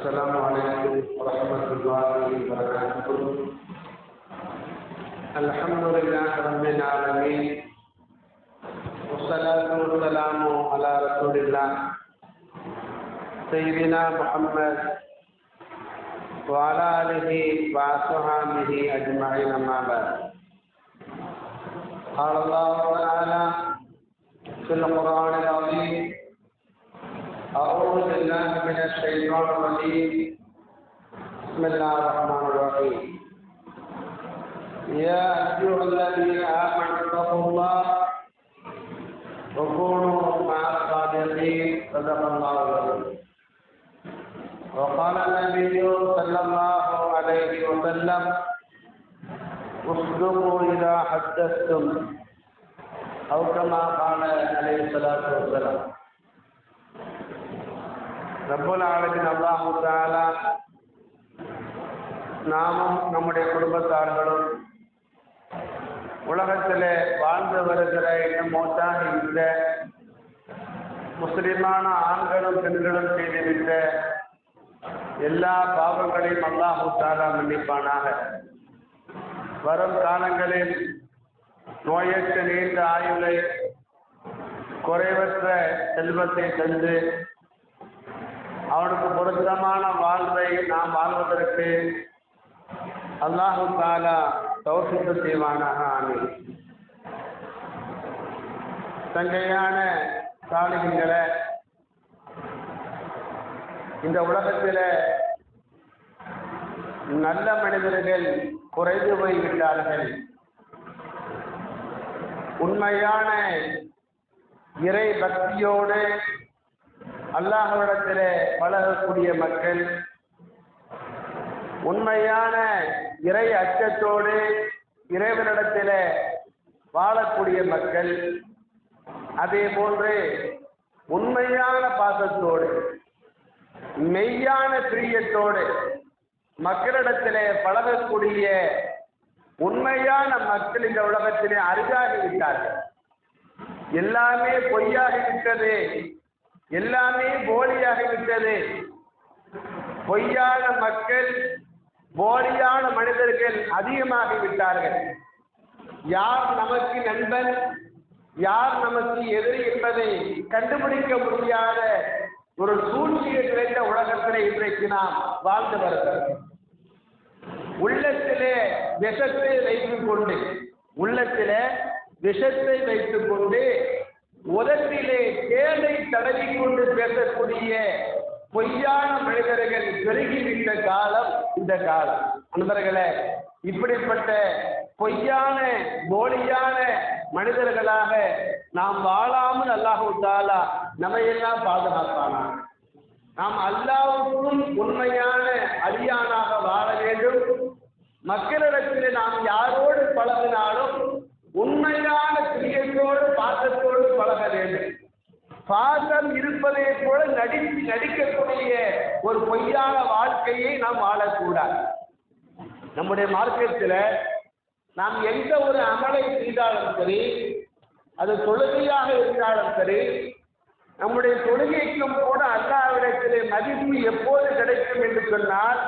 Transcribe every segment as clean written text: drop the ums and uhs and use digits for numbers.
السلام عليكم ورحمة الله وبركاته. الحمد لله رب العالمين والصلاة والسلام على رسول الله سيدنا محمد وعلى آله وصحبه أجمعين أما بعد. قال الله تعالى في القرآن العظيم: أعوذ بالله من الشيطان الرجيم. بسم الله الرحمن الرحيم. يا أيها الذين آمنوا اتقوا الله وكونوا مع الصادقين. صدق الله العظيم. وقال النبي صلى الله عليه وسلم: اصدقوا إذا حدثتم، أو كما قال عليه الصلاة والسلام. ரப்பல் ஆலமீன் அல்லாஹ் தஆலா நாமும் நம்முடைய குடும்பத்தார்களும் உலகத்திலே வாழ்ந்து வருகிற இன்னும் மௌத்தான இந்த முஸ்லிமான ஆண்களும் பெண்களும் செய்துவிட்ட எல்லா பாவங்களையும் அல்லாஹ் தஆலா மன்னிப்பானாக. வரும் காலங்களில் நோயற்ற நீண்ட ஆயுளை, குறைவற்ற செல்வத்தை தந்து அவனுக்கு பொருத்தமான வாழ்வை நாம் வாழ்வதற்கு அல்லாஹ் தஆலா தௌஃபீக் செய்வானாக. ஆமீன். தங்கையான சாலிஹீன்களே, இந்த உலகத்தில் நல்ல மனிதர்கள் குறைந்து போய்விட்டார்கள். உண்மையான இறை பக்தியோடு அல்லாஹ்விடத்தில் பழகக்கூடிய மக்கள், உண்மையான இறை அச்சத்தோடு இறைவனிடத்தில் வாழக்கூடிய மக்கள், அதே போன்று உண்மையான பாசத்தோடு மெய்யான பிரியத்தோடு மக்களிடத்தில் பழகக்கூடிய உண்மையான மக்கள் இந்த உலகத்திலே அரிதாகிவிட்டார்கள். எல்லாமே பொய்யாகிவிட்டது, எல்லாமே போலியாகிவிட்டது. பொய்யான மக்கள், போலியான மனிதர்கள் அதிகமாகிவிட்டார்கள். யார் நமக்கு நண்பன், யார் நமக்கு எதிரி என்பதை கண்டுபிடிக்க முடியாத ஒரு சூழ்ச்சியை நிறைந்த உலகத்திலே இன்றைக்கு நாம் வாழ்ந்து வருகிறோம். உள்ளத்திலே விஷத்தை வைத்துக் கொண்டு, உள்ளத்திலே விஷத்தை வைத்துக் கொண்டு உதட்டிலே தேனை தடவி கொண்டு பேசக்கூடிய பொய்யான மனிதர்கள் பெருகிவிட்ட காலம் இந்த காலம். நண்பர்களே, இப்படிப்பட்ட பொய்யான போலியான மனிதர்களாக நாம் வாழாமல் அல்லாஹ் தஆலா நம்மையெல்லாம் பாதுகாப்பானா. நாம் அல்லாஹ்வுக்கும் உண்மையான அடியானாக வாழ வேண்டும். மக்களிடத்தில் நாம் யாரோடு பழகினாலும் உண்மையான பிரியத்தோடு பாசத்தோடு பழக வேண்டும். பாசம் இருப்பதை போல நடிக்கக்கூடிய ஒரு பொய்யான வாழ்க்கையை நாம் வாழக்கூடாது. நம்முடைய மார்க்கத்தில் நாம் எந்த ஒரு அமலை செய்தாலும் சரி, அது தொழுகையாக இருந்தாலும் சரி, நம்முடைய தொழுகைக்கும் கூட அல்லாஹ்விடத்திலே மதிப்பு எப்போது கிடைக்கும் என்று சொன்னால்,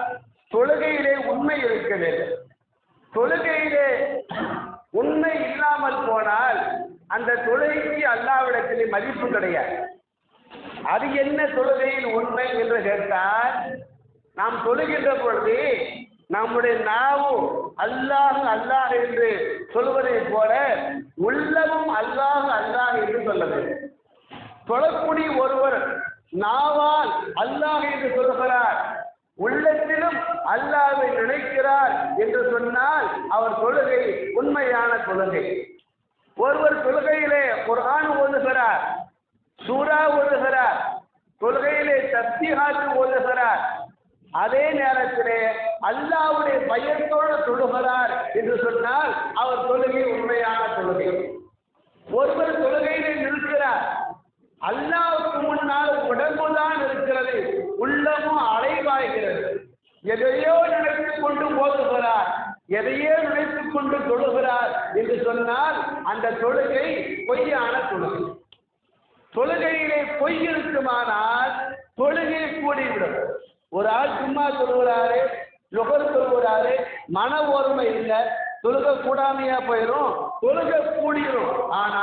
தொழுகையிலே உண்மை இருக்க வேண்டும். தொழுகையிலே உண்மை இல்லாமல் போனால் அந்த தொழுகைக்கு அல்லாஹ்விடத்திலே மதிப்பு கிடையாது. அது என்ன தொழுகையில் உண்மை என்று கேட்டால், நாம் தொழுகின்ற பொழுது நம்முடைய நாவும் அல்லாஹ் அல்லாஹ் என்று சொல்வதை போல உள்ளமும் அல்லாஹ் அல்லாஹ் என்று சொல்ல வேண்டும். தொழக்கூடிய ஒருவர் நாவால் அல்லாஹ் என்று சொல்கிறார், உள்ளத்திலும் அல்லாஹ்வை நினைக்கிறார் என்று சொன்னால் அவர் தொழுகை உண்மையான தொழுகை. ஒருவர் தொழுகையிலே குர்ஆன் ஓதுகிறார், சூரா ஓதுகிறார், தொழுகையிலே தஸ்பீஹாத் ஓதுகிறார், அதே நேரத்திலே அல்லாஹ்வுடைய பயத்தோடு தொழுகிறார் என்று சொன்னால் அவர் தொழுகை உண்மையான தொழுகை. ஒருவர் தொழுகையிலே நிற்கிறார், அல்லாஹ்வுக்கு முன்னால் உடம்புதான் இருக்கிறது, உள்ளமும் அலைவாய்கிறது, எதையோ நினைத்துக் கொண்டு ஓதுகிறார், எதையோ நினைத்துக் கொண்டு தொழுகிறார் என்று சொன்னால் அந்த தொழுகை பொய்யான தொழுகை. தொழுகையிலே பொய் இருக்குமானால் தொழுகை கூடிவிடும். ஒரு ஆள் சும்மா சொல்லுகிறாரு, லுகர் சொல்லுகிறாரு, மன ஓர்மை இல்லை, தொழுக கூடாமையா போயிடும், தொழுக கூடிரும். ஆனா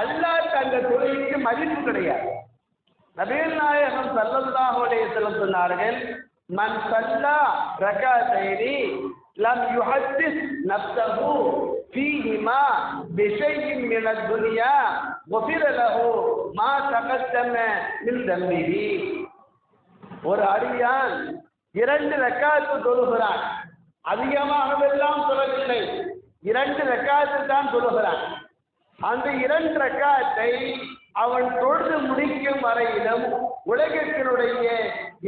அல்லாஹ் அந்த தொழுகைக்கு மதிப்பு கிடையாது. நபிகள் நாயகம் ஸல்லல்லாஹு அலைஹி வஸல்லம் சொன்னார்கள், மன் ஸல்லா ரகஅத்தைனி லம் யுஹத்திஸ் நஃப்ஸஹு ஃபீஹிமா பிஷைஇன் மினத் துன்யா குஃபிர லஹு மா தகத்தம மின் தம்பிஹி. ஒரு அடியான் 2 ரக்காத்து தொழுகிறான், அதிகமாகவெல்லாம் சொல்லவில்லை, 2 ரக்காத்து தான் தொழுகிறான். அந்த 2 ரக்காத்தை அவன் தொழுது முடிக்கும் வரையிலும் உலகத்தினுடைய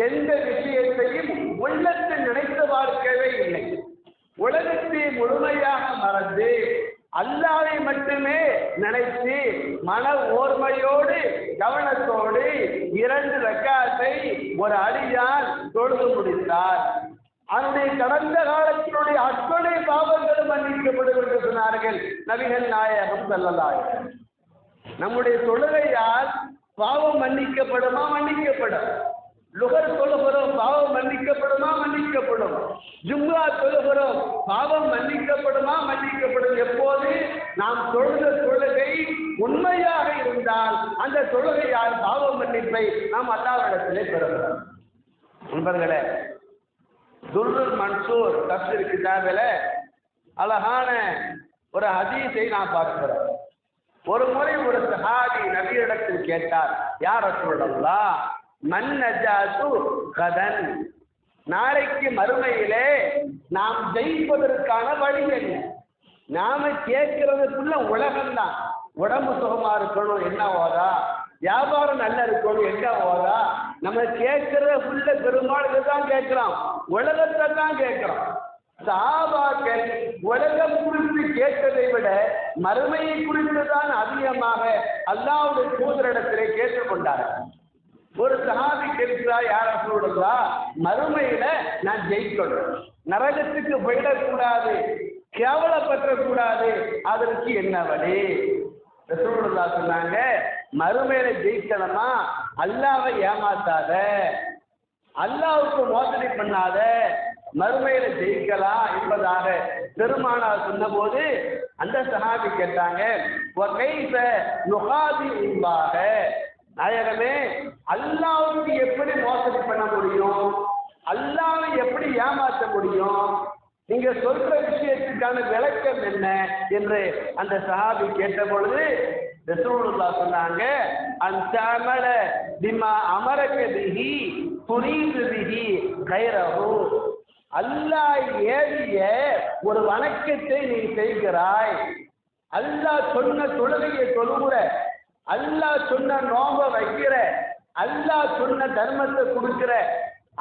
எந்த விஷயத்தையும் உள்ளத்தில் நினைத்து பார்க்கவே இல்லை. உலகத்தை முழுமையாக மறந்து அல்லாஹ்வை மட்டுமே நினைத்து மன ஓர்மையோடு கவனத்தோடு 2 ரக்காத்தை ஒரு அடியான் தொழுது முடித்தார். அவனுடைய கடந்த காலத்தினுடைய அத்தனை பாவங்களும் மன்னிக்கப்படும் என்று சொன்னார்கள் நபிகள் நாயகம் ஸல்லல்லாஹு அலைஹி வஸல்லம். நம்முடைய தொழுகையால் பாவம் மன்னிக்கப்படுமா? மன்னிக்கப்படும். லுகர் தொழுகிறோம், பாவம் மன்னிக்கப்படுமா? மன்னிக்கப்படும். ஜும்ஆ தொழுகிறோம், பாவம் மன்னிக்கப்படுமா? மன்னிக்கப்படும். எப்போது நாம் தொழுத தொழுகை உண்மையாக இருந்தால் அந்த தொழுகையால் பாவ மன்னிப்பை நாம் அல்லாஹ்விடத்திலே பெறுகிறோம். நண்பர்களே, துர்ருல் மன்சூர் தஃப்ஸீர் கிதாபில் அழகான ஒரு ஹதீஸை நான் பார்க்கிறோம். ஒரு முறை ஒரு சஹாபி நபியிடத்தில் கேட்டார், யா ரசூலல்லாஹ், மன் நஜாத்து கதன், நாளைக்கு மறுமையிலே நாம் ஜெயிப்பதற்கான வழி என்ன? நாம கேட்கறதுக்குள்ள உலகம்தான். உடம்பு சுகமா இருக்கணும், என்ன ஓதா? வியாபாரம் நல்லா இருக்கணும், என்ன ஓதா? நம்ம கேட்கறத ஃபுல்ல பெரும்பாலும் இதுதான் கேட்கிறோம், உலகத்தை தான் கேட்கிறோம். சஹாபாக்கள் உலகம் குறித்து கேட்டதை விட மறுமையை குறித்து தான் அதிகமாக அல்லாஹ்வுடைய தூதரிடத்திலே கேட்டுக்கொண்டார்கள். ஒரு சஹாபி கேட்கிறார், யார் ரசூலுல்லாஹ், மறுமையில நான் ஜெயிக்கணும், நரகத்துக்கு போயிடக்கூடாது, கேவலப்பற்றக்கூடாது, அதற்கு என்ன வழி? ரசூலுல்லாஹ் சொன்னாங்க, மறுமையில ஜெயிக்கணுமா அல்லாஹ்வை ஏமாத்தாத, அல்லாஹ்வுக்கு மோசடி பண்ணாத, மறுமையில ஜெயிக்கலாம் என்பதாக பெருமானார் சொன்னபோது அந்த சஹாபி கேட்டாங்க, நாயகமே, அல்லாஹ்வுக்கு எப்படி மோசடி பண்ண முடியும்? அல்லாஹ்வை எப்படி ஏமாற்ற முடியும்? நீங்க சொல்ற விஷயத்துக்கான விளக்கம் என்ன என்று அந்த சஹாபி கேட்ட பொழுது ரசூலுல்லாஹ் சொன்னாங்க, அன்தமல பிமா அமரக பிஹி துரீது பிஹி கைரஹு, அல்லாஹ் ஏவிய ஒரு வணக்கத்தை நீ செய்கிறாய், அல்லாஹ் சொன்ன தொழுகையை தொழுகிற, அல்லாஹ் சொன்ன நோம்ப வைக்கிற, அல்லாஹ் சொன்ன தர்மத்தை கொடுக்கிற,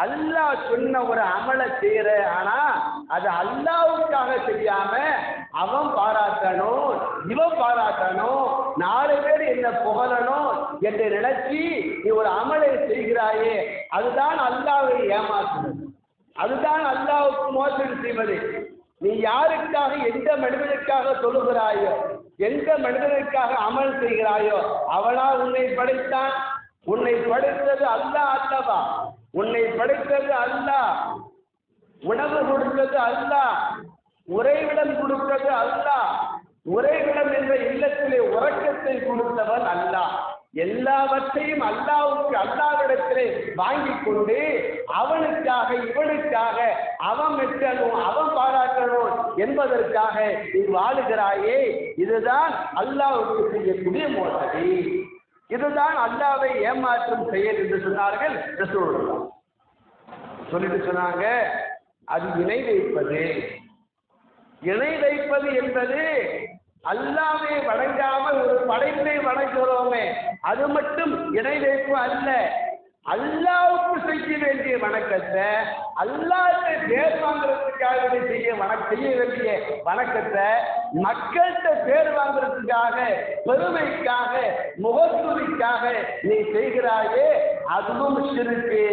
அல்லாஹ் சொன்ன ஒரு அமலை செய்யற, ஆனா அது அல்லாஹ்வுக்காக செய்யாம அவன் பாராட்டணும், இவன் பாராட்டணும், 4 பேர் என்ன புகழணும் என்று நினைச்சி நீ ஒரு அமலை செய்கிறாயே, அதுதான் அல்லாஹ்வை ஏமாற்றுவது, அதுதான் அல்லாஹ்வுக்கு மோசடி செய்வது. நீ யாருக்காக, எந்த மனிதனுக்காக தொழுகிறாயோ, எந்த மனிதனுக்காக அமல் செய்கிறாயோ, அவனா உன்னை படைத்தான்? உன்னை படைத்தது அல்லாஹ் அல்லவா? உன்னை படைத்தது அல்லாஹ், உணவு கொடுத்தது அல்லாஹ், உறைவிடம் கொடுத்தது அல்லாஹ், உறைவிடம் என்ற இல்லத்திலே உறக்கத்தை கொடுத்தவன் அல்லாஹ். எல்லாவற்றையும் அல்லாஹ்வுக்கு, அல்லாஹ்விடத்திலே வாங்கி கொண்டு அவனுக்காக இவனுக்காக அவன் மெச்சணும், அவன் பாராட்டணும் என்பதற்காக நீ வாழுகிறாயே, இதுதான் அல்லாஹ்வுக்கு செய்யக்கூடிய மோசடி, இதுதான் அல்லாஹ்வை ஏமாற்றும் செயல் என்று சொன்னார்கள் ரசூலுல்லாஹ். சொல்லிட்டு சொன்னாங்க, அது இணை வைப்பது. இணை வைப்பது என்பது அல்லாஹ்வை வணங்காமல் ஒரு படைப்பை வணங்குகிறோமே, அது மட்டும் இணை வைப்பு அல்ல. அல்லாஹ்வுக்கு செய்ய வேண்டிய வணக்கத்தை, அல்லாஹ்வை பேர் வாங்குறதுக்காக செய்ய வேண்டிய வணக்கத்தை மக்கள்கிட்ட பேர் வாங்குறதுக்காக, பெருமைக்காக, முகத்துதிக்காக நீ செய்கிறாயே, அதுவும் ஷிர்க்கு,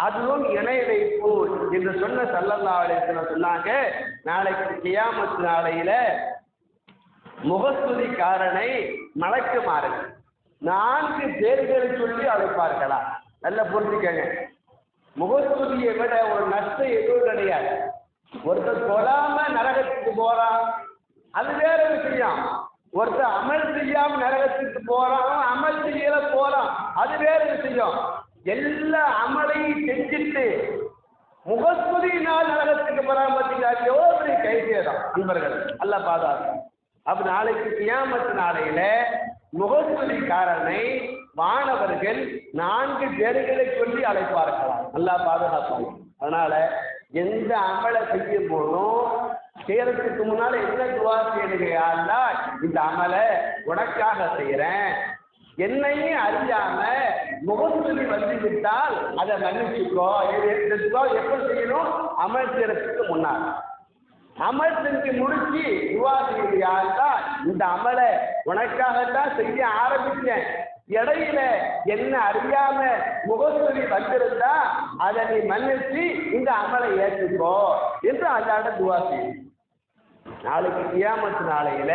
அதுவும் இணை வைப்பு என்று சொன்ன ஸல்லல்லாஹு அலைஹி வஸல்லம் சொன்னாங்க, நாளைக்கு கியாமத் நாளையில முகஸ்துதிக்காரனை மலக்குமார்கள் 4 பேர்களை சொல்லி அழைப்பார்களா? நல்லா புரிஞ்சுக்கங்க. முகஸ்துதியை விட ஒரு நஷ்டம் எதுவும் கிடையாது. ஒருத்தர் தொழாம நரகத்துக்கு போறான், அது வேற விஷயம். ஒருத்தர் அமல் செய்யாம நரகத்துக்கு போறான், அமல் செய்யல போறான், அது வேற விஷயம். எல்லா அமலையும் செஞ்சுட்டு முகஸ்துதியினால் நரகத்துக்கு போறான் பார்த்தீங்களா, எவ்வளோ பெரிய கைசேதம் நண்பர்கள். அல்ல பாதுகாக்கும். அப்ப நாளைக்கு கியாமத்து நாளையில முகஸ்துதிக்காரனை மாணவர்கள் 4 பேர்களை சொல்லி அழைப்பார்களாம். நல்லா பாதுகாப்பாங்க. அதனால எந்த அமலை செய்யும் போதும் செய்யறதுக்கு முன்னால என்ன துவா செய்யுங்க, இந்த அமலை உனக்காக செய்யறேன், என்னையும் அறியாம முகஸ்துதி வந்து விட்டால் அதை மன்னிச்சுக்கோ. இந்த துவா எப்ப செய்யணும்? அமல் செய்யறதுக்கு முன்னாடி. அமல் செஞ்சு முடிச்சு துவா செய்யா, இந்த அமலை உனக்காகத்தான் செய்ய ஆரம்பிச்சேன், இடையில என்ன அறியாம முகஸ்துதி வந்திருந்தா அதை நீ மன்னிச்சு இந்த அமலை ஏற்றுக்கோ என்று அல்லாட துவா செய்யும். நாளைக்கு கியாமத்து நாளையில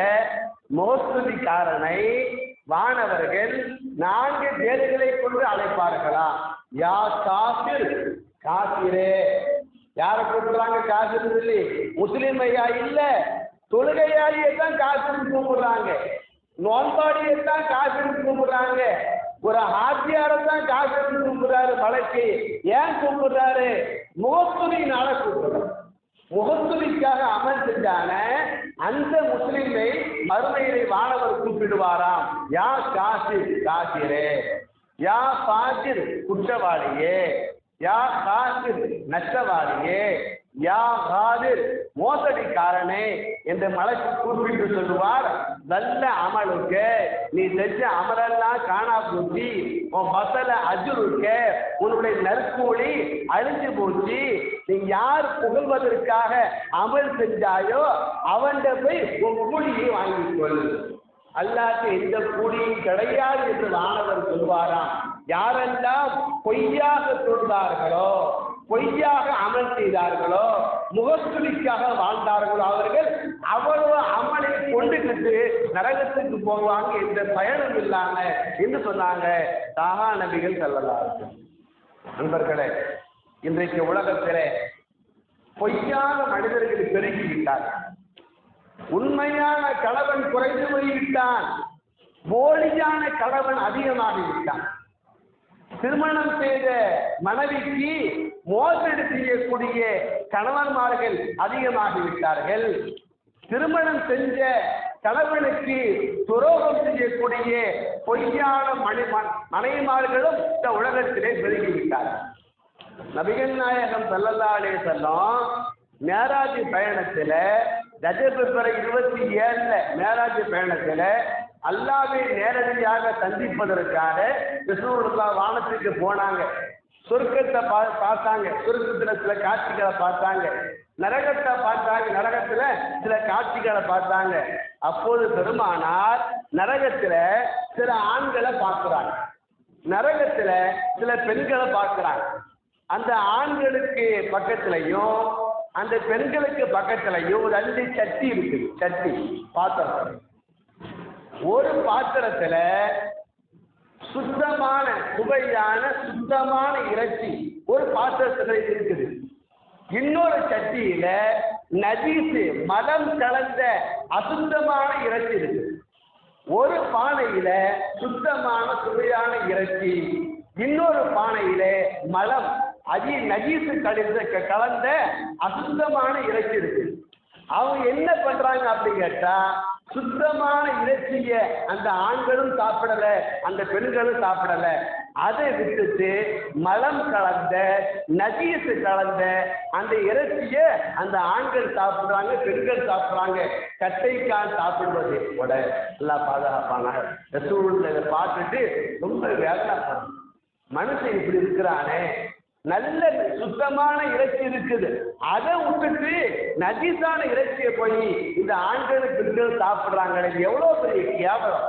முகஸ்துதிக்காரனை வானவர்கள் 4 பேர்களை கொண்டு அழைப்பார்களா. யா காஃபிர், காஃபிரே. யாரை கூப்பிடுறாங்க காஃபிர் சொல்லி? முஸ்லிம் ஐயா இல்ல, தொழுகையாளியை தான் காஃபிர் கூப்பிடுறாங்க, நோன்பாடியை தான் காஃபிர் கூப்பிடுறாங்க, ஒரு ஹாத்தியாரை தான் காஃபிர் கூப்பிடுறாரு. மலைக்கு ஏன் கூப்பிடுறாரு? முகஸ்துதினால கூப்பிடுறாரு. முகஸ்துதிக்காக அமல் செஞ்சான அந்த முஸ்லிமை மறுமையிலே வானவர் கூப்பிடுவாராம். யா காசிர், காசிரே. யா பாசிர், குற்றவாளியே. யா காசிர், நஷ்டவாளியே. யா காதிர், மோசடிக்காரனே என்று மலைக்கு கூப்பிட்டு சொல்லுவார். நல்ல அமலுக்கு நீ செஞ்ச அமலெல்லாம் காணா போச்சு, உன் பசல அஜுருக்கு உன்னுடைய நற்கூலி அழிஞ்சு போச்சு. நீ யார் புகழ்வதற்காக அமல் செஞ்சாயோ அவன் போய் உன் கூலியை வாங்கிக்கொள். அல்லாத எந்த கூலியும் கிடையாது என்று வானவர் சொல்வாராம். யாரெல்லாம் பொய்யாக சொல்வார்களோ, பொய்யாக அமல் செய்தார்களோ, முகஸ்துதிக்காக வாழ்ந்தார்களோ அவர்கள் அவ்வளவு அமலை கொண்டுகிட்டு நரகத்துக்கு போவாங்க, எந்த பயனும் இல்லாம என்று சொன்னாங்க தாகா நபிகள் ஸல்லல்லாஹு. நண்பர்களே, இன்றைக்கு உலகத்திலே பொய்யான மனிதர்கள் பெருகிவிட்டார்கள். உண்மையான கணவன் குறைந்து போய்விட்டான், போலியான கணவன் அதிகமாகிவிட்டான். திருமணம் செய்த மனைவிக்கு மோசடி செய்யக்கூடிய கணவன்மார்கள் அதிகமாகிவிட்டார்கள். திருமணம் செஞ்ச கணவனுக்கு துரோகம் செய்யக்கூடிய பொய்யான மனைவிமார்களும் இந்த உலகத்திலே பெருகிவிட்டார்கள். நபிகள் நாயகம் ஸல்லல்லாஹு அலைஹி வஸல்லம் மேராஜ் பயணத்துல ரஜப் 27 மேராஜ் பயணத்துல அல்லாஹ்வை நேரடியாக சந்திப்பதற்காக ரசூலுல்லாஹ் வானத்துக்கு போனாங்க. சொர்க்கத்தை பார்த்தாங்க, சொர்க்கத்துல சில காட்சிகளை பார்த்தாங்க, நரகத்தை பார்த்தாங்க, நரகத்துல சில காட்சிகளை பார்த்தாங்க. அப்போது பெருமானார் நரகத்துல சில ஆண்களை பார்க்கிறாங்க, நரகத்துல சில பெண்களை பார்க்கிறாங்க. அந்த ஆண்களுக்கு பக்கத்திலையும் அந்த பெண்களுக்கு பக்கத்திலையும் 2 சட்டி இருக்குது. சட்டி பாத்திரம். ஒரு பாத்திரத்துல சுத்தமான சுவையான சுத்தமான இறைச்சி ஒரு பாத்திரத்துல இருக்குது. இன்னொரு சட்டியில நஜீசு மலம் கலந்த அசுத்தமான இறைச்சி இருக்கு. ஒரு பானையில சுத்தமான சுவையான இறைச்சி, இன்னொரு பானையில மலம் நஜீசு கலந்த அசுத்தமான இறைச்சி இருக்கு. அவங்க என்ன பண்றாங்க அப்படின்னு கேட்டா, சுத்தமான இறைச்சிய அந்த ஆண்களும் சாப்பிடல, அந்த பெண்களும் சாப்பிடல. அதை விட்டுட்டு மலம் கலந்த நஜீசு கலந்த அந்த இறைச்சிய அந்த ஆண்கள் சாப்பிடுறாங்க, பெண்கள் சாப்பிடுறாங்க. கட்டைக்கால் சாப்பிடுவது கூட எல்லாம் பாதுகாப்பானாங்க. இதை பார்த்துட்டு ரொம்ப வேதனை, மனுஷன் இப்படி இருக்கிறானே, நல்ல சுத்தமான இறைச்சி இருக்குது, அதை விட்டுட்டு நஜீஸான இறைச்சியை போய் இந்த ஆண்களும் பெண்கள் சாப்பிடுறாங்களே, எவ்வளவு பெரிய கேவலம்,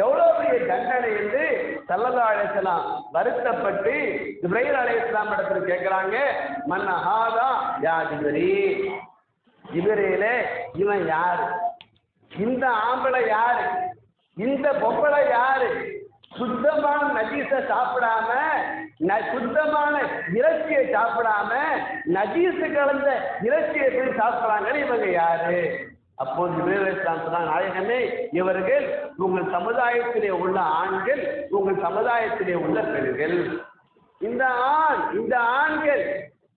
எவ்வளவு பெரிய தண்டனை என்று ஸல்லல்லாஹு அலைஹி வஸல்லம் வருத்தப்பட்டு ஜிப்ரீல் அலைஹிஸ்ஸலாம் இடத்துல கேட்கிறாங்க. மன் ஹாதா யா ஜிப்ரீல், ஜிப்ரீலே இவன் யாரு, இந்த ஆம்பளை யாரு, இந்த பொம்பளை யாரு, சுத்தமான நஜீஸை சாப்பிடாம சுத்தமான இறைச்சியை சாப்பிடாம நஜீசு கலந்த இறைச்சியை போய் சாப்பிடுறாங்கன்னு இவங்க யாரு? அப்போது ஜிப்ரீல் அலைஹிஸ்ஸலாம் சொன்னாங்க, நாயகமே, இவர்கள் உங்கள் சமுதாயத்திலே உள்ள ஆண்கள், உங்கள் சமுதாயத்திலே உள்ள பெண்கள். இந்த ஆண்கள்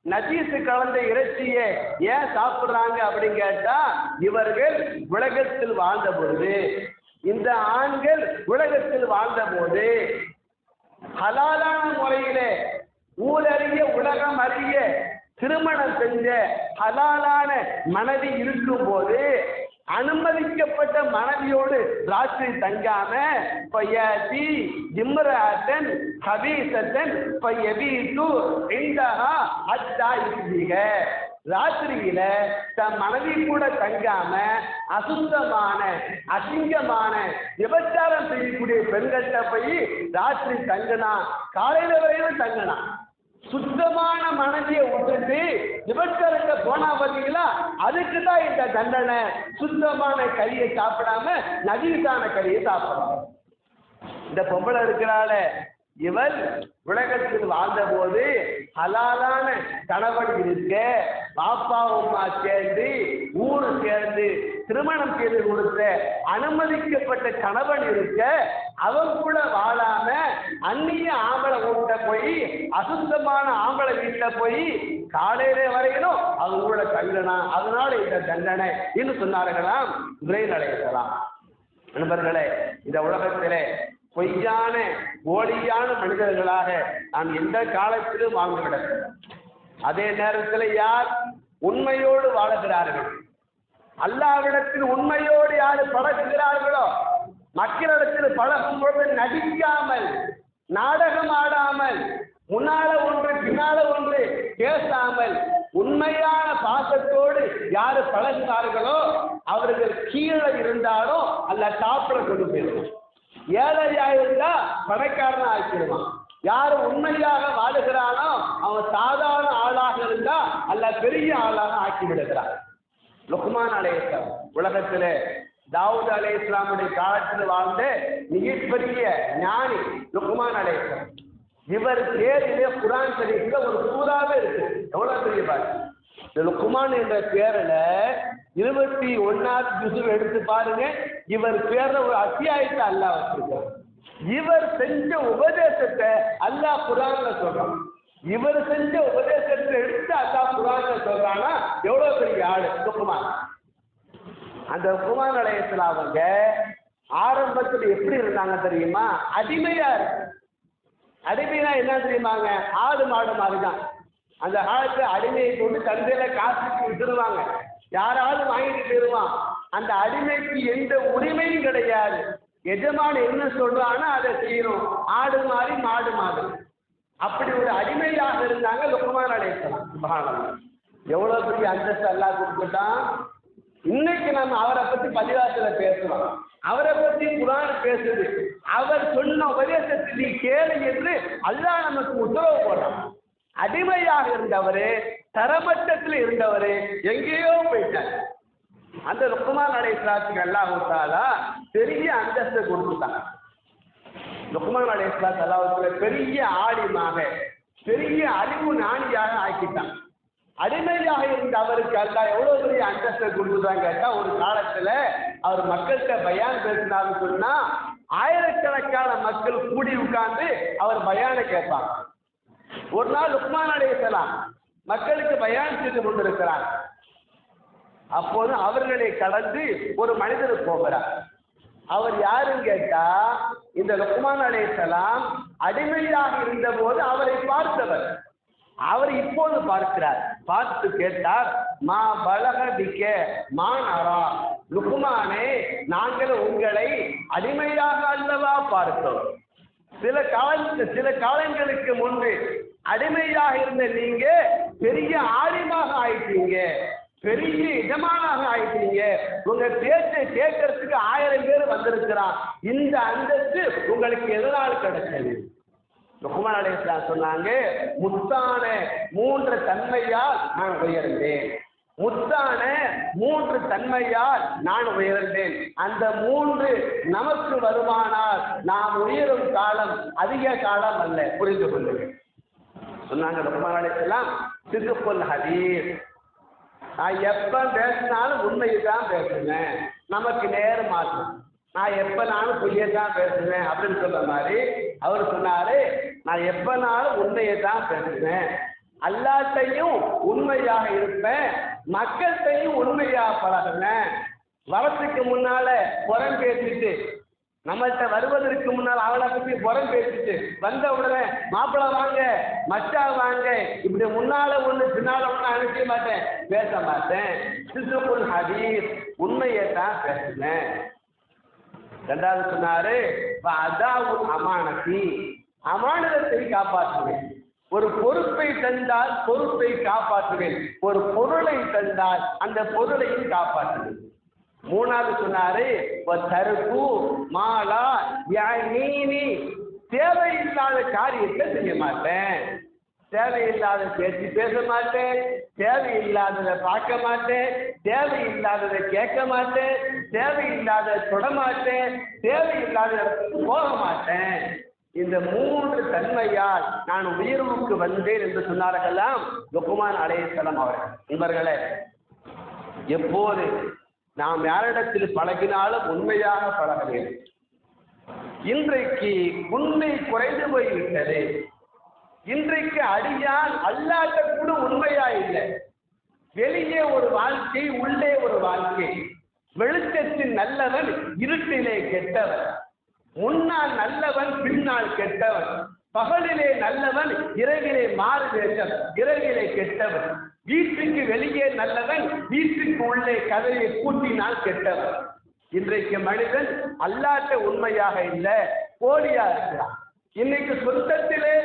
நஜீசு கலந்த இறைச்சியை ஏன் சாப்பிடுறாங்க அப்படின்னு கேட்டா, இவர்கள் உலகத்தில் வாழ்ந்த பொழுது, இந்த ஆண்கள் உலகத்தில் வாழ்ந்த போது ஹலாலான முறையிலே ஊரறிய உலகம் அறிய திருமணம் செஞ்ச ஹலாலான மனைவி இருக்கும் போது அனுமதிக்கப்பட்ட மனைவியோடு ராத்திரி தங்காம ராத்திரியில தன் மனைவி கூட தங்காம அசுத்தமான அசிங்கமான விபச்சாரம் செய்யக்கூடிய பெண்கள்கிட்ட போய் ராத்திரி தங்கினா, காலையில வரையிலும் தங்கினா. சுத்தமான மனைவியை விட்டுட்டு விபச்சாரத்தை போனா பார்த்தீங்களா, அதுக்கு தான் இந்த தண்டனை. சுத்தமான கறியை சாப்பிடாம நஜீஸான கறியை சாப்பிடணும். இந்த பொம்பளை இருக்கிறாள, இவள் உலகத்தில் வாழ்ந்த போது ஹலாலான கணவன் இருக்க, பாப்பா அம்மா சேர்ந்து ஊரு சேர்ந்து திருமணம் செய்து கொடுத்த அனுமதிக்கப்பட்ட கணவன் இருக்க, அவன் கூட வாழாம அந்நிய ஆம்பளை வீட்டுல போய், அசுத்தமான ஆம்பளை வீட்டுல போய் காலையில வரையிலும் அவங்க கூட தங்கினா, அதனால இந்த தண்டனை என்று சொன்னார்களாம் ஜிப்ரீல் அலைஹிஸ்ஸலாம். நண்பர்களே, இந்த உலகத்திலே பொய்யான போலியான மனிதர்களாக நாம் எந்த காலத்திலும் வாழ்ந்துவிட, அதே நேரத்தில் யார் உண்மையோடு வாழுகிறார்கள், அல்லாஹ்விடத்தில் உண்மையோடு யார் பழகுகிறார்களோ, மக்களிடத்தில் பழகும் பொழுது நடிக்காமல், நாடகம் ஆடாமல், முன்னால ஒன்று பின்னால ஒன்று பேசாமல் உண்மையான பாசத்தோடு யாரு பழகுகிறார்களோ அவர்கள் கீழே இருந்தாலும் அல்ல சாப்பிட கொண்டு போயிடும். ஏழையா இருந்தா பணக்காரனா ஆக்கிடுவான். யாரு உண்மையாக வாழுகிறானோ அவன் சாதாரண ஆளாக இருந்தா அல்ல பெரிய ஆளாக ஆக்கி விடுகிறான். லுக்மான் அலைஹிஸ்ஸலாம் உலகத்திலே தாவூத் அலைஹிஸ்ஸலாமுடைய காலத்தில் வாழ்ந்த மிகப்பெரிய ஞானி லுக்மான் அலைஹிஸ்ஸலாம். இவர் பேரிலே குர்ஆன் ஷரீஃப்ல ஒரு சூறாவே இருக்கு. எவ்வளவு பெரிய பாட்டு! இந்த லுக்மான் என்ற பேரில் 21வது ஜுஸ் எடுத்து பாருங்க. இவர் பேர்ல ஒரு அத்தியாயத்தை அல்லாஹ் வச்சிருக்கார். இவர் செஞ்ச உபதேசத்தை அல்லாஹ் குர்ஆன்ல சொல்றான். இவர் செஞ்ச உபதேசத்தை எடுத்து அல்லாஹ் குர்ஆன்ல சொல்றானா எவ்வளவு பெரிய ஆளு லுக்மான். அந்த லுக்மான் அலைஹிஸ்ஸலாம் அவங்க ஆரம்பத்தில் எப்படி இருந்தாங்க தெரியுமா? அடிமையா இருக்கு. அடிமைனா என்ன தெரியுமாங்க? ஆடு மாடு மாதிரிதான். அந்த காலத்துல அடிமையை கொண்டு தந்தையில காசுக்கு விட்டுருவாங்க. யாராவது வாங்கிட்டு போயிருவான். அந்த அடிமைக்கு எந்த உரிமையும் கிடையாது. எஜமான என்ன சொல்றானோ அதை செய்யணும். ஆடு மாதிரி மாடு மாதிரி. அப்படி ஒரு அடிமையாக இருந்தாங்க லுக்மான் அலைஹிஸ்ஸலாம். சுப்ஹானல்லாஹ், எவ்வளவு பெரிய அந்தஸ்து அல்லாஹ் கொடுத்துட்டான். இன்னைக்கு நம்ம அவரை பத்தி பள்ளிவாசல பேசுறோம், அவரை பத்தி குர்ஆன் பேசுது. அவர் சொன்ன உபதேசத்தை நீ கேளு என்று அல்லாஹ் நமக்கு உத்தரவு போடுறான். அடிமையாக இருந்தவரு, தரமட்டத்தில் இருந்தவரு எங்கேயோ போயிட்டார். அந்த லுக்மான் அலைஹிஸ்ஸலாத்துக்கு அல்லாஹ் தஆலா பெரிய அந்தஸ்தை கொடுத்துட்டாங்க. லுக்மான் அலைஹிஸ்ஸலாம் அல்லாஹ் பெரிய ஆலிமாக, பெரிய அறிவு ஞானியாக ஆக்கிட்டான். அடிமையாக இருந்த அவருக்கு அல்லாஹ் எவ்வளவு பெரிய அந்தஸ்தை கொடுத்துதான் கேட்டா, ஒரு காலத்துல அவர் மக்கள்கிட்ட பயான் பேசினாருன்னு சொன்னா ஆயிரக்கணக்கான மக்கள் கூடி உட்கார்ந்து அவர் பயானை கேட்பாங்க. ஒரு நாள் லுக்மான் அலைஹிஸ்ஸலாம் மக்களுக்கு பயான் செய்து கொண்டிருக்கிறார். அப்போது அவர்களை கடந்து ஒரு மனிதர் போகிறார். அவர் யாருன்னு கேட்டா, இந்த லுக்மான் அலைஹிஸ்ஸலாம் அடிமையாக இருந்த போது அவரை பார்த்தவர். அவர் இப்போது பார்க்கிறார். பார்த்து கேட்டார், மா பலக பிக்க மான் அரா, லுக்மானே, நாங்கள் உங்களை அடிமையாக அல்லவா பார்த்தோம். சில காலங்களுக்கு முன்பு அடிமையாக இருந்த நீங்க பெரிய ஆலிமாக ஆயிட்டீங்க, பெரிய எஜமானாக ஆயிட்டீங்க. உங்க பேச்சை கேட்கறதுக்கு 1000 பேர் வந்திருக்கிறான். இந்த அந்தஸ்து உங்களுக்கு எதனால் கிடைச்சது? லுக்மான் அலைஹிஸ்ஸலாம் சொன்னாங்க, முத்தான 3 தன்மையால் நான் உயர்ந்தேன். முத்தான 3 தன்மையால் நான் உயர்ந்தேன். அந்த 3 நமக்கு வருமானால் நாம் உயரும் காலம் அதிக காலம் அல்ல. புரிந்து கொள்ளுங்கள். சொன்னாங்க லுக்மான் அலைஹிஸ்ஸலாம், சிதுக்குல் ஹதீஸ், நான் எப்ப பேசினாலும் உண்மையை தான் பேசுவேன், நமக்கு நேரம் மாற்றும், நான் எப்பனாலும் பொய்யை தான் பேசுவேன் அப்படின்னு சொல்ற மாதிரி அவர் சொன்னாரு, நான் எப்பனாலும் உண்மையை தான் பேசுவேன், அல்லாஹ்வையும் உண்மையாக இருப்பேன், மக்கள்கிட்டையும் உண்மையாக பழகுவேன். வரத்துக்கு முன்னால புறம் பேசிட்டு, நம்மள்கிட்ட வருவதற்கு முன்னால் அவளை பற்றி புறம் பேசிட்டு, வந்த உடனே மாப்பிள்ளை வாங்க மச்சா வாங்க இப்படி முன்னால ஒண்ணு பின்னால ஒண்ணு அனுப்பிய மாட்டேன், பேச மாட்டேன். சிதுக்குல் ஹதீஸ், உண்மையை தான் பேசுவேன். ரெண்டாவது சொன்னாரு, அதாவுல் அமானத்தி, அமானத்தை காப்பாற்றுவேன். ஒரு பொறுப்பை தந்தால் பொறுப்பை காப்பாற்றுவேன், ஒரு பொருளை தந்தால் அந்த பொருளையும் காப்பாற்றுவேன். மூணாவது சொன்னாரு, தருக்கு மாலா யானீனி, தேவையில்லாத காரியத்தை செய்ய மாட்டேன், தேவையில்லாத பேச்சு பேச மாட்டேன், தேவையில்லாததை பார்க்க மாட்டேன், தேவையில்லாததை கேட்க மாட்டேன், தேவையில்லாத தொட மாட்டேன், தேவையில்லாத இடத்துக்கு போக மாட்டேன். இந்த மூன்று தன்மையால் நான் உயர்வுக்கு வந்தேன் என்று சொன்னார்களாம் லுக்மான் அலைஹிஸ்ஸலாம் அவர்கள். நண்பர்களே, எப்போது நாம் யாரிடத்தில் பழகினாலும் உண்மையாக பழக வேண்டும். இன்றைக்கு உண்மை குறைந்து போய்விட்டது. இன்றைக்கு அடியான் அல்லாட்ட கூட உண்மையா இல்லை. வெளியே ஒரு வாழ்க்கை, உள்ளே ஒரு வாழ்க்கை. வெளிச்சத்தில் நல்லவன், இருட்டிலே கெட்டவன். முன்னால் நல்லவன், பின்னால் கெட்டவன். பகலிலே நல்லவன், இரவிலே மாறு வேஷம், இரவிலே கெட்டவன். வீட்டுக்கு வெளியே நல்லவன், வீட்டுக்கு உள்ளே கதையை கூட்டினால் கெட்டவன். இன்றைக்கு மனிதன் அல்லாட்ட உண்மையாக இல்லை, போலியா இருக்கிறான். இன்னைக்கு சொந்தத்திலே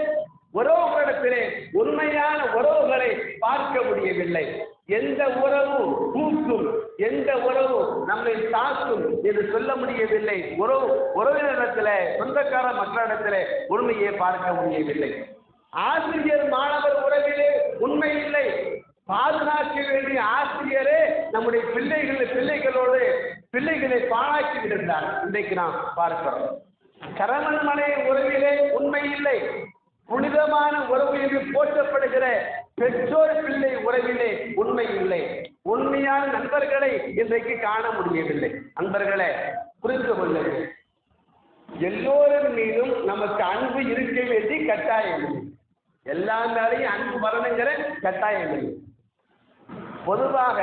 உறவுகளிடத்திலே உண்மையான உறவுகளை பார்க்க முடியவில்லை. எந்த உறவு பூக்கும், எந்த உறவு நம்மை தாக்கும் என்று சொல்ல முடியவில்லை. உறவினரிடத்துல, சொந்தக்கார மக்களிடத்திலே உண்மையை பார்க்க முடியவில்லை. ஆசிரியர் மாணவர் உறவிலே உண்மை இல்லை. பாதுகாக்க வேண்டிய ஆசிரியரே நம்முடைய பிள்ளைகளோடு பிள்ளைகளை பாழாக்கி விடுகிறார். இன்றைக்கு நாம் பார்க்கிறோம். கரமன் மனை உறவிலே உண்மை இல்லை. புனிதமான உறவு என்று போற்றப்படுகிற பெற்றோர் பிள்ளை உறவிலே உண்மை இல்லை. உண்மையான நண்பர்களை இன்றைக்கு காண முடியவில்லை. நண்பர்களே, புரிந்து கொள்ளுங்கள், எல்லோரின் மீதும் நமக்கு அன்பு இருக்க வேண்டிய கட்டாயம் இல்லை. எல்லா மேலையும் அன்பு வரணுங்கிற கட்டாயம் இல்லை. பொதுவாக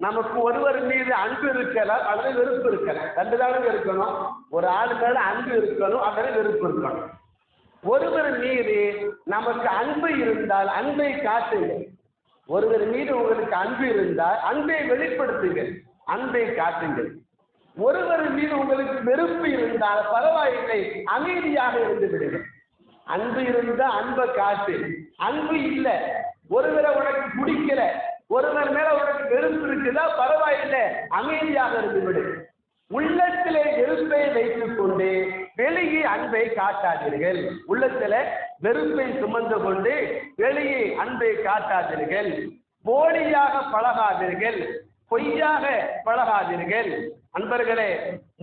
நமக்கு ஒருவர் மீது அன்பு இருக்கலாம் அல்லது வெறுப்பு இருக்கலாம். ரெண்டு தானே இருக்கணும். ஒரு ஆள் மேல அன்பு இருக்கணும் அல்லது வெறுப்பு இருக்கணும். ஒருவர் மீது நமக்கு அன்பு இருந்தால் அன்பை காட்டுங்கள். ஒருவர் மீது உங்களுக்கு அன்பு இருந்தால் அன்பை வெளிப்படுத்துங்கள், அன்பை காட்டுங்கள். ஒருவர் மீது உங்களுக்கு வெறுப்பு இருந்தால் பரவாயில்லை, அமைதியாக இருந்து விடுங்கள். அன்பு இருந்தால் அன்பை காட்டு. அன்பு இல்லை, ஒருவரை உனக்கு பிடிக்கல, ஒருவர் மேல உனக்கு வெறுப்பு இருக்குதா, பரவாயில்லை, அமைதியாக இருந்து விடு. உள்ளத்திலே வெறுப்பை வைத்துக் கொண்டு வெளியே அன்பை காட்டாதீர்கள். உள்ளத்தில வெறுப்பை சுமந்து கொண்டு வெளியே அன்பை காட்டாதீர்கள். போலியாக பழகாதீர்கள், பொய்யாக பழகாதீர்கள். அன்பர்களே,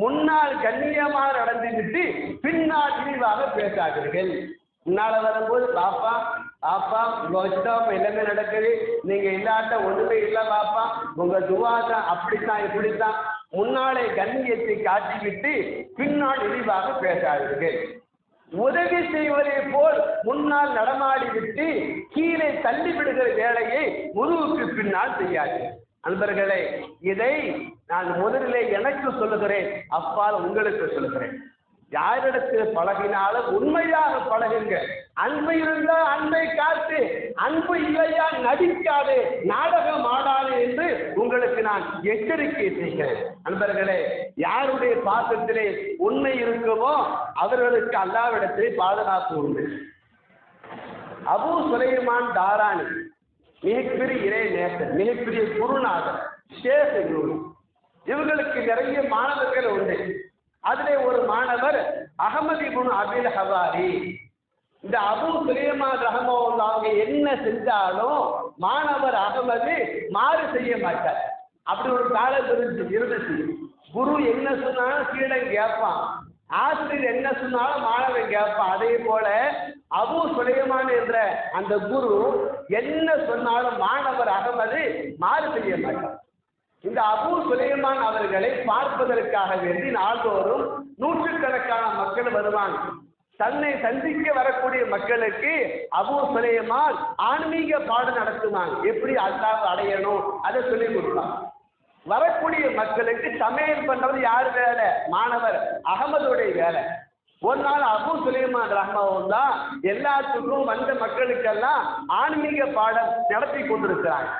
முன்னால் கண்ணியமாக நடந்துவிட்டு பின்னால் இழிவாக பேசாதீர்கள். முன்னால வரும்போது பாப்பா பாப்பா உங்க வச்சுதான் எல்லாமே நடக்குது, நீங்க இல்லாட்ட ஒண்ணுமே இல்லை பாப்பா, உங்க துவா தான் அப்படித்தான் இப்படித்தான். முன்னாலே கண்ணியத்தை காட்டிவிட்டு பின்னால் இழிவாக பேசாதீர்கள். உதவி செய்வதை போல் முன்னால் நடமாடிவிட்டு கீழே தள்ளிவிடுகிற வேலையை முதுகுக்கு பின்னால் செய்யாதீர்கள். நண்பர்களே, இதை நான் முதலிலே எனக்கு சொல்லுகிறேன், அப்பால் உங்களுக்கு சொல்லுகிறேன். யாரிடத்தில் பழகினாலும் உண்மையாக பழகுங்க. அன்பு இருந்தால் அன்பை காட்டு, அன்பு இல்லையா நடிக்காதே, நாடகம் ஆடாது என்று உங்களுக்கு நான் எச்சரிக்கை செய்கிறேன். நண்பர்களே, யாருடைய பாசத்திலே உண்மை இருக்குமோ அவர்களுக்கு அல்லாஹ்விடத்திலே பாதுகாப்பு உண்டு. அபூ சுலைமான் தாரானி மிகப்பெரிய இறை நேசர், மிகப்பெரிய குருநாதர், ஷேக் குரு. இவங்களுக்கு நிறைய மாணவர்கள் உண்டு. அதிலே ஒரு மாணவர் அஹமது இப்னு அபில் ஹவாரி. இந்த அபூ சுலைமான் ரஹ்மத்துல்லாஹி அவங்க என்ன செஞ்சாலும் மாணவர் அகமது மாறு செய்ய மாட்டார். அப்படி ஒரு காலம் இருந்துச்சு. குரு என்ன சொன்னாலும் சீடன் கேட்பான், ஆசிரியர் என்ன சொன்னாலும் மாணவன் கேட்பான். அதே போல அபூ சுலைமான் என்ற அந்த குரு என்ன சொன்னாலும் மாணவர் அகமது மாறு செய்ய மாட்டார். இந்த அபூ சுலைமான் அவர்களை பார்ப்பதற்காக வேண்டி நாள்தோறும் நூற்றுக்கணக்கான மக்கள் வருவாங்க. தன்னை சந்திக்க வரக்கூடிய மக்களுக்கு அபூ சுலைமான் ஆன்மீக பாடம் நடத்துவாங்க. எப்படி அல்லாஹ்வை அடையணும் அதை சொல்லி கொடுப்பாங்க. வரக்கூடிய மக்களுக்கு சமையல் பண்றது யார் வேலை? மாணவர் அகமதுடைய வேலை. ஒரு நாள் அபூ சுலைமான் ரஹ்மத்துல்லாஹ் எல்லாத்துக்கும் வந்த மக்களுக்கெல்லாம் ஆன்மீக பாடம் நடத்தி கொண்டிருக்கிறாங்க.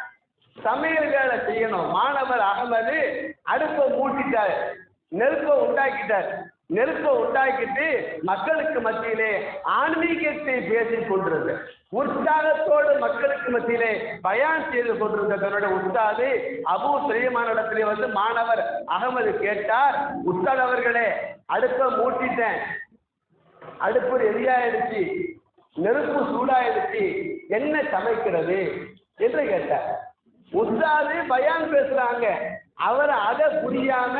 சமையல் வேலை செய்யணும். மாணவர் அகமது அடுப்பை மூட்டிட்டார், நெருப்பை உண்டாக்கிட்டார். நெருப்பை உண்டாக்கிட்டு மக்களுக்கு மத்தியிலே ஆன்மீகத்தை பேசிக் கொண்டிருந்த உற்சாகத்தோடு மக்களுக்கு மத்தியிலே பயான் செய்து கொண்டிருந்த தன்னுடைய உஸ்தாது அபூ சுலைமான் இடத்திலே வந்து மாணவர் அகமது கேட்டார், உஸ்தாத் அவர்களே, அடுப்பை மூட்டிட்டேன், அடுப்பு ரெடியாயிடுச்சு, நெருப்பு சூடாயிடுச்சு, என்ன சமைக்கிறது என்று கேட்டார். உஸ்தாது பயான் பேசுறாங்க. அவர் அதை புரியாம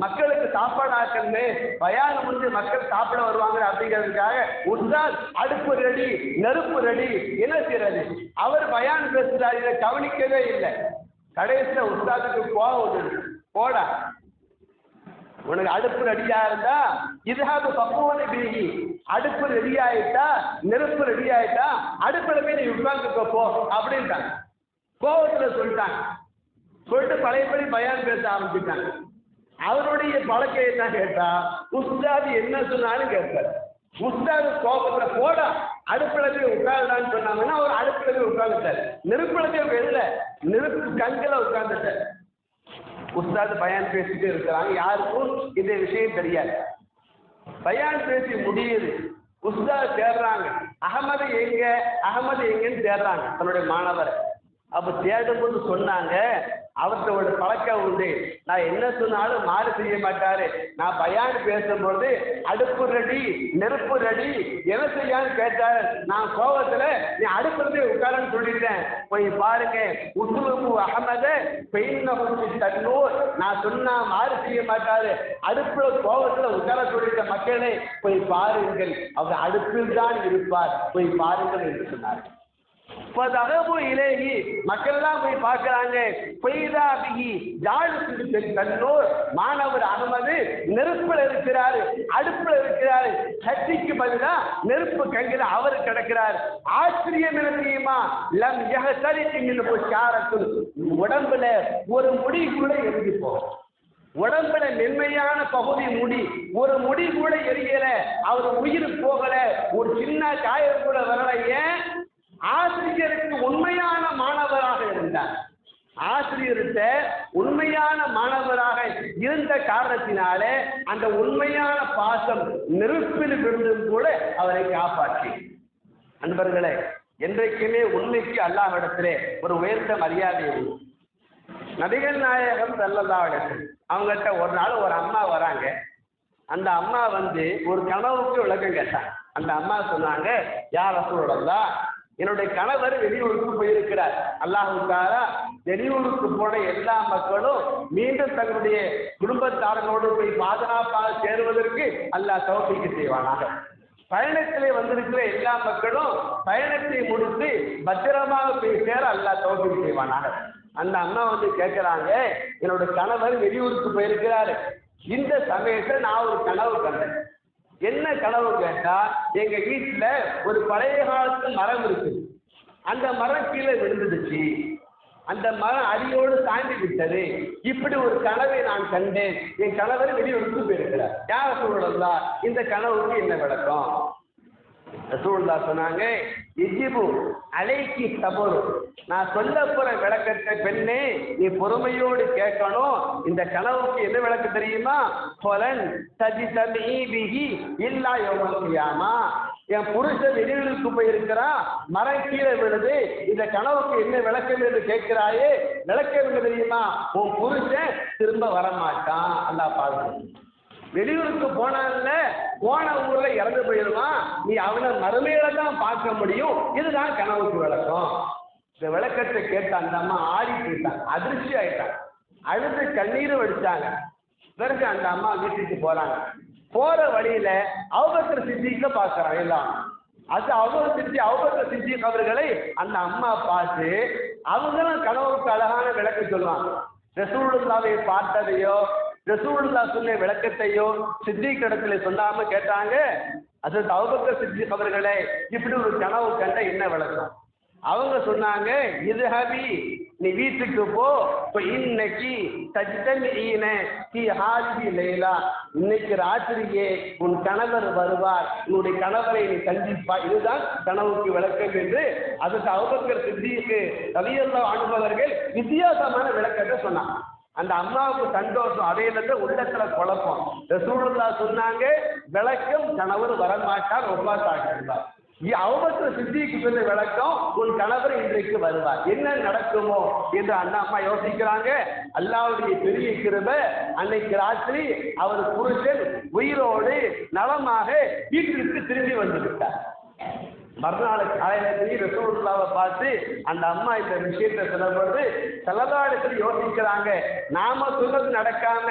மக்களுக்கு சாப்பாடு ஆக்கணுமே, பயான் முடிஞ்சு மக்கள் சாப்பிட வருவாங்க அப்படிங்கிறதுக்காக உஸ்தாத் அடுப்பு ரெடி, நெருப்பு ரெடி, என்ன செய்யறது? அவர் பயான் பேசுறாரு, இதை கவனிக்கவே இல்லை. கடைசியில உஸ்தாதுக்கு கோவம் வந்துடுது. போடா, உனக்கு அடுப்பு ரெடியா இருந்தா இதுகாது பக்குவனை பீகி, அடுப்பு ரெடி ஆயிட்டா, நெருப்பு ரெடி ஆயிட்டா, அடுப்புல போய் நீ உட்கார்ந்துக்கோ போ அப்படின்ட்டாங்க. கோவத்துல சொல்லிட்டாங்க. சொல்லிட்டு பழையபடி பயான் பேச ஆரம்பிச்சுட்டாங்க. அவருடைய பழக்கம் என்ன கேட்டா, உஸ்தாது என்ன சொன்னாலும் கேட்பார். உஸ்தாது கோபத்துல போடா அடுப்புல போய் உட்கார்ந்தான்னு சொன்னாங்கன்னா அவர் அடுப்புல போய் உட்கார்ந்துட்டார். நெருப்புல போய் வெளில நெருப்பு கண்களை உட்கார்ந்துட்டார். உஸ்தாது பயான் பேசிட்டு இருக்கிறாங்க. யாருக்கும் இந்த விஷயம் தெரியாது. பயான் பேசி முடியுது. உஸ்தாது தேடுறாங்க, அகமது எங்க, அகமது எங்கன்னு தேடுறாங்க தன்னுடைய மாணவர். அப்ப தேடும்போது சொன்னாங்க, அவர்கிட்ட ஒரு பழக்கம் உண்டு, நான் என்ன சொன்னாலும் மாறு செய்ய மாட்டாரு. நான் பயான் பேசும்போது அடுப்பு ரெடி, நெருப்பு ரெடி, என்ன செய்யான்னு கேட்டாரு. நான் கோபத்துல நீ அடுப்புல உட்காரன்னு சொல்லிட்டேன். போய் பாருங்க, உசுலுபு அகமத பெயின்னகுச்சி தன்னூர், நான் சொன்னா மாறு செய்ய மாட்டாரு, அடுப்புல கோபத்துல உட்கார சொல்லிட்ட மக்களே போய் பாருங்கள், அவர் அடுப்பில் தான் இருப்பார், போய் பாருங்கள் என்று சொன்னார். இலேகி மக்கள் எல்லாம் போய் பார்க்கிறாங்க. தன்னோர் மாணவர் அகமது நெருப்புல இருக்கிறாரு, அடுப்புல இருக்கிறாரு. சட்டிக்கு பதிலா நெருப்பு கங்கில அவர் கிடக்கிறார். ஆச்சரியம் என்ன தெரியுமா? லம் உடம்புல ஒரு முடி கூட எரிஞ்சு போகும். உடம்புல மென்மையான பகுதி முடி, ஒரு முடி கூட எரியல, அவர் உயிர் போகல, ஒரு சின்ன காயம் கூட வரல. ஏன்? ஆசிரியருக்கு உண்மையான மாணவராக இருந்தார். ஆசிரியர்கிட்ட உண்மையான மாணவராக இருந்த காரணத்தினாலே அந்த உண்மையான பாசம் நெருப்பில் விழுந்தும் கூட அவரை காப்பாற்றி. அன்பர்களே, என்றைக்குமே உண்மைக்கு அல்லாஹ்விடத்திலே ஒரு உயர்ந்த மரியாதை உண்டு. நபிகள் நாயகம் ஸல்லல்லாஹு அலைஹி வஸல்லம் அவங்ககிட்ட ஒரு நாள் ஒரு அம்மா வராங்க. அந்த அம்மா வந்து ஒரு கனவுக்கு விளக்கம் கேட்டாங்க. அந்த அம்மா சொன்னாங்க, யா ரசூலல்லாஹ், என்னுடைய கணவர் வெளியூருக்கு போயிருக்கிறார். அல்லாஹ் தஆலா வெளியூருக்கு போன எல்லா மக்களும் மீண்டும் தங்களுடைய குடும்பத்தார்களோடு போய் பாதுகாப்பாக சேருவதற்கு அல்லாஹ் தௌஃபீக் செய்வானாக. பயணத்திலே வந்திருக்கிற எல்லா மக்களும் பயணத்தை முடித்து பத்திரமாக போய் சேர அல்லாஹ் தௌஃபீக் செய்வானாக. அந்த அம்மா வந்து கேட்கிறாங்க, என்னோட கணவர் வெளியூருக்கு போயிருக்கிறாரு. இந்த சமயத்தில் நான் ஒரு கனவு கண்டேன். என்ன கனவு கேட்டா, எங்க வீட்டுல ஒரு பழைய காலத்து மரம் இருக்கு. அந்த மரம் கீழே விழுந்துடுச்சு, அந்த மரம் அடியோடு சாய்ந்து விட்டது. இப்படி ஒரு கனவை நான் கண்டேன். என் கணவர் வெளியூருக்கு போயிருக்கிறார். யார் ரசூலுல்லாஹ், இந்த கனவுக்கு என்ன விளக்கம்? ரசூலுல்லாஹ் சொன்னாங்க, இஜிபு அலைக்கி சபரு, நான் சொல்ல போற விளக்கத்தை பெண்ணே நீ பொறுமையோடு கேட்கணும். இந்த கனவுக்கு என்ன விளக்கம் தெரியுமா? பொலன் தஜி தமீபிஹி இல்லா யௌமல் கியாமா, என் புருஷன் வெளியூருக்கு போயிருக்கிறான், மரம் கீழே விழுது, இந்த கனவுக்கு என்ன விளக்கம் என்று கேட்கிறாயே, விளக்கம் என்ன தெரியுமா? உன் புருஷன் திரும்ப வரமாட்டான். அல்லாஹ் பாருங்க, வெளியூருக்கு போனால போன ஊர்ல இறந்து போயிடுவான், நீ அவனை மறுமையில தான் பார்க்க முடியும். இதுதான் கனவுக்கு விளக்கம். இந்த விளக்கத்தை கேட்ட அந்த அம்மா ஆடி போயிட்டாங்க, அதிர்ச்சி ஆயிட்டாங்க, அழுது கண்ணீர் வடிச்சாங்க. பிறகு அந்த அம்மா வீட்டுக்கு போறாங்க. போற வழியில அபூபக்கர் சித்திக்க பார்க்கறாங்க. எல்லாம் அது அபூபக்கர் சித்திக் அவர்களை அந்த அம்மா பார்த்து அவங்களும் கனவுக்கு அழகான விளக்கம் சொல்லுவாங்க. ரசூலுல்லாவை பார்த்ததையோ ரசூலுல்லாஹ் சொன்ன விளக்கத்தையோ சித்திக் இடத்துல சொல்லாம கேட்டாங்க, அது அபூபக்கர் சித்திக் அவர்களே இப்படி ஒரு கனவு கண்ட என்ன விளக்கம்? அவங்க சொன்னாங்க, இது ஹபி நீ வீட்டுக்கு போ, இன்னைக்கு தஜ்தமீன கி ஹாலிஹி லைலா, இன்னைக்கு ராத்திரியே உன் கணவர் வருவார், உன்னுடைய கணவரை நீ சந்திப்பாய், இதுதான் கனவுக்கு விளக்கம் என்று அதற்கு அபூபக்கர் சித்திக் ரலியல்லாஹு அன்ஹு அவர்கள் வித்தியாசமான விளக்கத்தை சொன்னாங்க. அந்த அம்மாவுக்கு சந்தோஷம், அதே நேரத்தில் உள்ளத்துல குழப்பம். ரசூலுல்லாஹ் சொன்னாங்க விளக்கம் கணவர் வரமாட்டார், ஒப்பாத்தாகிறார். அபூபக்கர் சித்திக்கு சொன்ன விளக்கம் உன் கணவர் இன்றைக்கு வருவார், என்ன நடக்குமோ என்று அந்த அம்மா யோசிக்கிறாங்க. அல்லாஹ்வுடைய பெரிய கிருபை, அன்னைக்கு ராத்திரி அவர் புருஷன் உயிரோடு நலமாக வீட்டிற்கு திரும்பி வந்து விட்டார். மறுநாள் காலையில ரசூலுல்லாவை பார்த்து அந்த அம்மா இந்த விஷயத்தை சொல்லப்படுது. செல்லதாடத்தில் யோசிக்கிறாங்க, நாம சொன்னது நடக்காம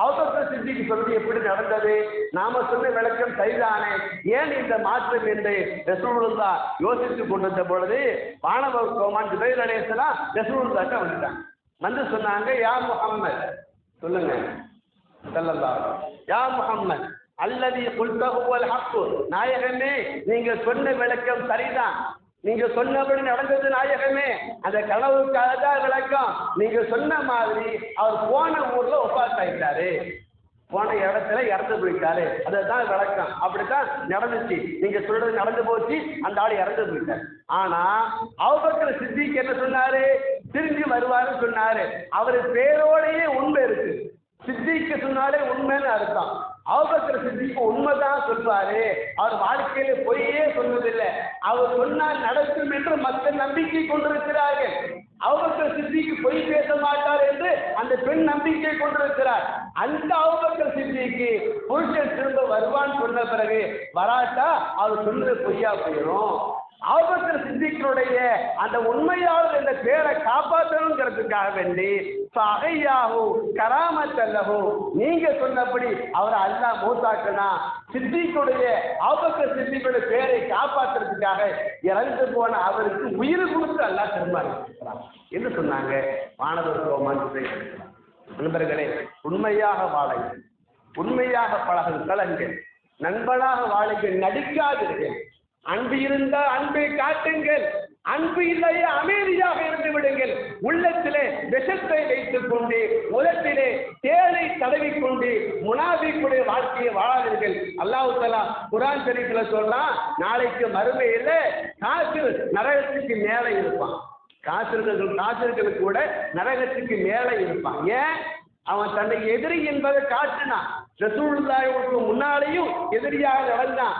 அபூபக்கர் சித்திக் சொல்றது எப்படி நடந்தது? நாம சொன்ன விளக்கம் சரிதானே, ஏன் இந்த மாற்றம் என்று ரசூலுல்லாஹ் யோசித்துக் கொண்டிருந்த பொழுது வானவர் கோமான் ஜுபைர் அலைஹிஸ்ஸலாம் ரசூலுல்லாஹ்ட்ட வந்துட்டாங்க. வந்து சொன்னாங்க, யா முஹம்மத், சொல்லுங்க ஸல்லல்லாஹு யா முஹம்மத் அல்லதி குல்தஹு வல் ஹக், நாயகமே நீங்க சொன்ன விளக்கம் சரிதான், நீங்க சொன்னபடி நடந்தது நாயகமே, அந்த கனவுக்காக தான் விளக்கம். நீங்க சொன்ன மாதிரி அவர் போன ஊர்ல ஒப்பாஸ் ஆயிட்டாரு, போன இடத்துல இறந்து போயிட்டாரு, அதுதான் விளக்கம். அப்படித்தான் நடந்துச்சு, நீங்க சொல்றது நடந்து போச்சு, அந்த ஆள் இறந்து போயிட்டாரு. ஆனா அபூபக்கர் சித்திக் என்ன சொன்னாரு? திரும்பி வருவாருன்னு சொன்னாரு. அவரு பேரோடையே உண்மை இருக்கு, சித்திக்கு சொன்னாலே உண்மைன்னு அர்த்தம். அபூபக்கர் சித்திக் உண்மைதான் சொல்வாரு, அவர் வாழ்க்கையில பொய்யே சொன்னதில்லை, அவர் சொன்னால் நடக்கும் என்று மக்கள் நம்பிக்கை கொண்டிருக்கிறார்கள். அபூபக்கர் சித்திக் பொய் பேச மாட்டார் என்று அந்த பெண் நம்பிக்கை கொண்டிருக்கிறார். அந்த அபூபக்கர் சித்திக் புருஷன் திரும்ப வருவான்னு சொன்ன பிறகு வராட்டா அவர் சொன்னது பொய்யா போயிடும். அபூபக்கர் சித்திக்குடைய அந்த உண்மையாளர் என்ற பேரை காப்பாற்றணுங்கிறதுக்காக வேண்டி கராமத்தல்லஹு, நீங்க சொன்னபடி அவர் அல்லாஹ் மௌத்தாக்குனா சித்திக்குடைய அபூபக்கர் சித்திக்குடைய பேரை காப்பாற்றுறதுக்காக இறந்து போன அவருக்கு உயிர் கொடுத்து அல்லாஹ் திரும்ப என்று சொன்னாங்க. மாணவர் கோமான் நண்பர்களே, உண்மையாக வாழுங்கள், உண்மையாக பழகுங்கள், நண்பனாக வாழுங்கள், நடிக்காதீர்கள். அன்பு இருந்தால் அன்பை காட்டுங்கள், அன்பு இல்லையே அமைதியாக இருந்து விடுங்கள். உள்ளத்திலே விஷத்தை வைத்துக் கொண்டு உலகத்திலே தேனை தடவிக்கொண்டு முனாஃபிக்குடைய வாழ்க்கையை வாழாதீர்கள். அல்லாஹ் தஆலா குர்ஆன் ஷரீஃப்ல சொல்றான், நாளைக்கு மறுமையில காஃபிர் நரகத்துக்கு மேலே இருப்பான். காஃபிர்களுக்கு கூட நரகத்துக்கு மேலே இருப்பான். ஏன்? அவன் தன்னை எதிரி என்பதை காட்டினான். ரசூலுல்லாஹ்வுக்கு முன்னாலேயும் எதிரியாக நடந்தான்,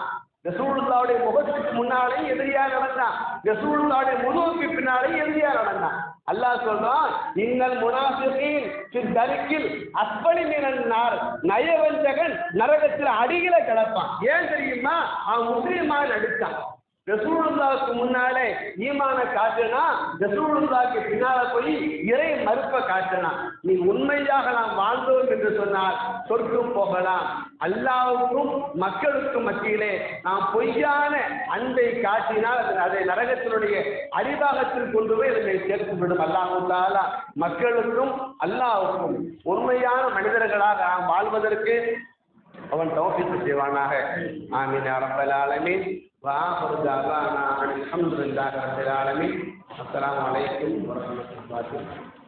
ரசூலுல்லாஹ்வுடைய முகத்துக்கு முன்னாலேயும் எதிரியாக நடந்தான், ரசூலுல்லாஹ்வுடைய முதுகுக்கு பின்னாலேயும் எதிரியாக நடந்தான். அல்லாஹ் சொல்றான், இன்னல் முனாஃபிகீன் ஃபி தர்கில் அஸ்ஃபலி மினன் நார், நயவஞ்சகன் நரகத்தில் அடியில கிடப்பான். ஏன் தெரியுமா? அவன் முஸ்லிமாக நடித்தான். ரசூலுல்லாஹ்வுக்கு முன்னாலே ஈமான காட்டுனா, ரசூலுல்லாஹ்வுக்கு பின்னால போய் இறை மறுப்பை காட்டுனா. நீ உண்மையாக நாம் வாழ்ந்தோம் என்று சொன்னால் சொர்க்கம் போகலாம். அல்லாஹ்வுக்கும் மக்களுக்கும் மத்தியிலே நாம் பொய்யான அன்பை காட்டினால் அதை நரகத்தினுடைய அடிபாகத்தில் கொண்டு போய் அதை சேர்த்துவிடும். அல்லாஹ் தஆலா மக்களுக்கும் அல்லாஹ்வுக்கும் உண்மையான மனிதர்களாக நாம் வாழ்வதற்கு அவன் தௌஃபீக் செய்வானாக. ஆமீன் யா ரப்பல் ஆலமீன். وآخر دعوانا الحمد لله رب العالمين. السلام عليكم ورحمة الله وبركاته.